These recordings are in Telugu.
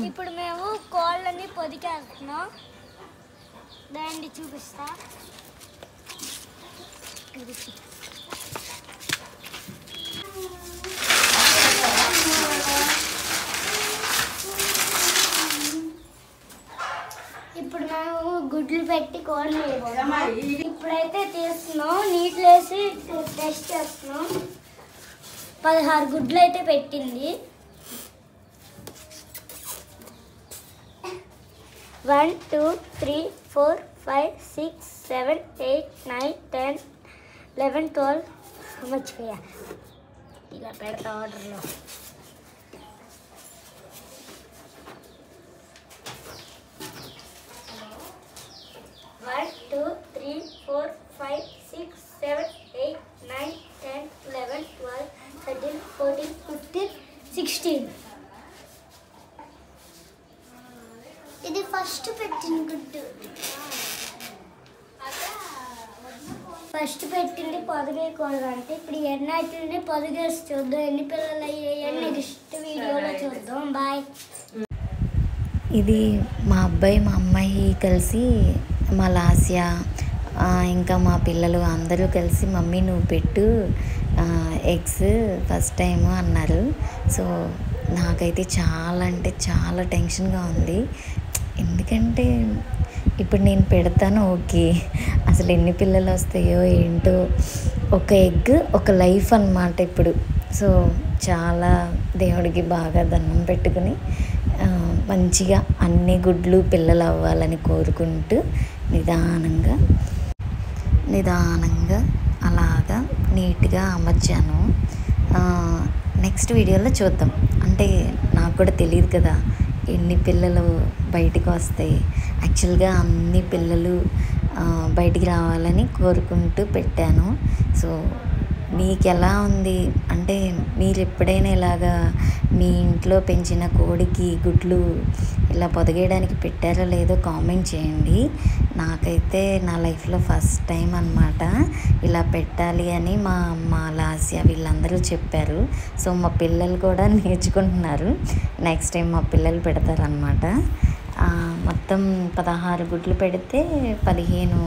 ఇప్పుడు మేము కోళ్ళని పొదికేస్తున్నాం. దాన్ని చూపిస్తా. ఇప్పుడు మేము గుడ్లు పెట్టి కోళ్ళు ఇప్పుడైతే తీస్తున్నాం. నీళ్ళు వేసి టెస్ట్ చేస్తున్నాం. 16 గుడ్లు అయితే పెట్టింది. 1 2 3 4 5 6 7 8 9 10 11 12 మర్చిపోయా. ఇలా పెడతా ఆర్డర్లో. One, two, three, four, 5, 6, 7, 8, 9, 10, 11, 12, 13, 14, 15, 16. ఇది ఫస్ట్ పెట్టిన గుడ్డు. ఫస్ట్ పెట్టింది పొదిగేయకూడదు అంటే ఇప్పుడు ఎన్నైతుంది పొదిగేసి చూద్దాం. ఎన్ని పిల్లలు అయ్యాయని నెక్స్ట్ వీడియోలో చూద్దాం. బాయ్. ఇది మా అబ్బాయి మా అమ్మాయి కలిసి మా లాస్య ఇంకా మా పిల్లలు అందరూ కలిసి మమ్మీ నువ్వు పెట్టు ఎగ్స్ ఫస్ట్ టైము అన్నారు. సో నాకైతే చాలా అంటే చాలా టెన్షన్గా ఉంది. ఎందుకంటే ఇప్పుడు నేను పెడతాను ఓకే, అసలు ఎన్ని పిల్లలు వస్తాయో ఏంటో. ఒక ఎగ్ ఒక లైఫ్ అన్నమాట ఇప్పుడు. సో చాలా దేవుడికి బాగా దండం పెట్టుకుని మంచిగా అన్ని గుడ్లు పిల్లలు అవ్వాలని కోరుకుంటూ నిదానంగా అలాగా నీట్గా అమర్చాను. నెక్స్ట్ వీడియోలో చూద్దాం. అంటే నాకు కూడా తెలియదు కదా ఎన్ని పిల్లలు బయటికి వస్తాయి. యాక్చువల్గా అన్ని పిల్లలు బయటికి రావాలని కోరుకుంటూ పెట్టాను. సో మీకు ఎలా ఉంది అంటే మీరు ఎప్పుడైనా ఇలాగా మీ ఇంట్లో పెంచిన కోడికి గుడ్లు ఇలా పొదిగేయడానికి పెట్టారో లేదో కామెంట్ చేయండి. నాకైతే నా లైఫ్లో ఫస్ట్ టైం అన్నమాట ఇలా పెట్టాలి అని మా అమ్మ లాస్య వీళ్ళందరూ చెప్పారు. సో మా పిల్లలు కూడా నేర్చుకుంటున్నారు. నెక్స్ట్ టైం మా పిల్లలు పెడతారనమాట. మొత్తం 16 గుడ్లు పెడితే 15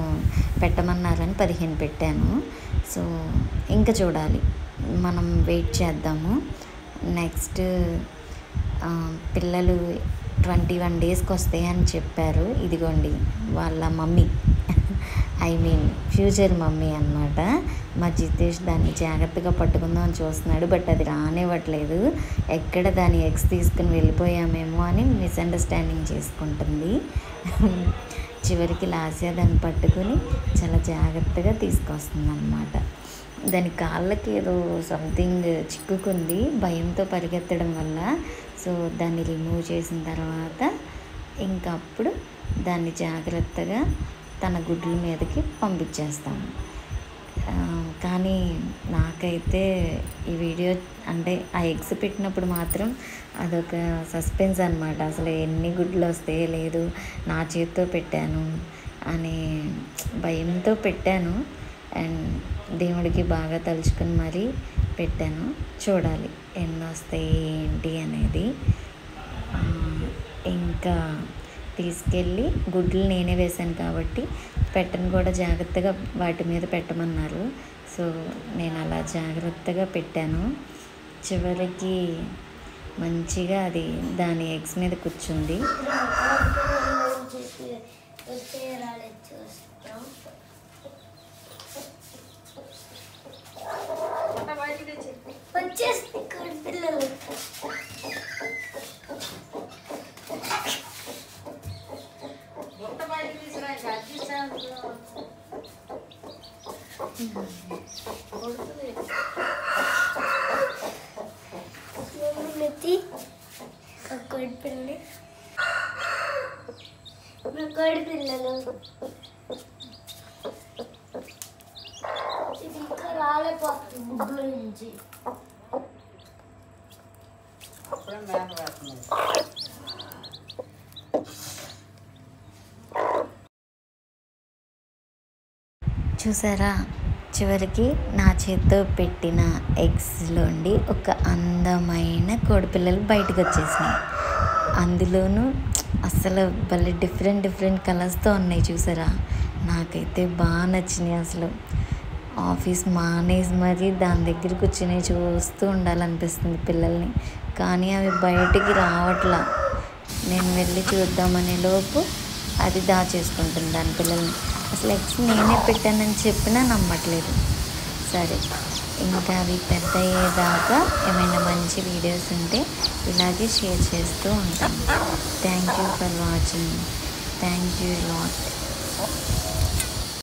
పెట్టమన్నారని 15 పెట్టాను. సో ఇంకా చూడాలి, మనం వెయిట్ చేద్దాము. నెక్స్ట్ పిల్లలు 21 డేస్కి వస్తాయి అని చెప్పారు. ఇదిగోండి వాళ్ళ mummy, I mean future mummy అన్నమాట. మా జితేష్ దాన్ని జాగ్రత్తగా పట్టుకుందాం అని చూస్తున్నాడు. బట్ అది రానివ్వట్లేదు. ఎక్కడ దాని ఎగ్స్ తీసుకుని వెళ్ళిపోయామేమో అని మిస్అండర్స్టాండింగ్ చేసుకుంటుంది. చివరికి లాస్య దాన్ని పట్టుకుని చాలా జాగ్రత్తగా తీసుకొస్తుంది అన్నమాట. దాని కాళ్ళకి ఏదో సంథింగ్ చిక్కుకుంది భయంతో పరిగెత్తడం వల్ల. సో దాన్ని రిమూవ్ చేసిన తర్వాత ఇంకా అప్పుడు దాన్ని జాగ్రత్తగా తన గుడ్ల మీదకి పంపించేస్తాము. కానీ నాకైతే ఈ వీడియో అంటే ఆ ఎగ్స్ పెట్టినప్పుడు మాత్రం అదొక సస్పెన్స్ అన్నమాట. అసలు ఎన్ని గుడ్లు వస్తాయో లేదు, నా చేతితో పెట్టాను అని భయంతో పెట్టాను. అండ్ దేవుడికి బాగా తలుచుకుని మరీ పెట్టాను. చూడాలి ఎన్ని వస్తాయి ఏంటి అనేది. ఇంకా తీసుకెళ్ళి గుడ్లు నేనే వేశాను కాబట్టి పెట్టను కూడా జాగ్రత్తగా వాటి మీద పెట్టమన్నారు. సో నేను అలా జాగ్రత్తగా పెట్టాను. చివరికి మంచిగా అది దాని ఎగ్స్ మీద కూర్చుంది. పిల్లలు కోడి పిల్లలు ఇది ఇంకా రాలేపోతుంది గుడ్ల నుంచి. చూసారా, చివరికి నా చేత్తో పెట్టిన ఎగ్స్లోండి ఒక అందమైన కోడిపిల్లలు బయటకు వచ్చేసినాయి. అందులోనూ అసలు భలే డిఫరెంట్ కలర్స్తో ఉన్నాయి చూసారా. నాకైతే బాగా నచ్చినాయి. అసలు ఆఫీస్ మానేసి మరీ దాని దగ్గర కూర్చొని చూస్తూ ఉండాలనిపిస్తుంది పిల్లల్ని. కానీ అవి బయటికి రావట్లా. నేను వెళ్ళి చూద్దామనే లోపు అది దాచేసుకుంటుంది దాని పిల్లల్ని. అసలు ఎగ్స్ నేనే పెట్టానని చెప్పినా నమ్మట్లేదు. సరే, ఇంకా అవి పెద్ద అయ్యేదాకా ఏమైనా మంచి వీడియోస్ ఉంటే ఇలాగే షేర్ చేస్తూ ఉంటాను. Thank you for watching. Thank you lot.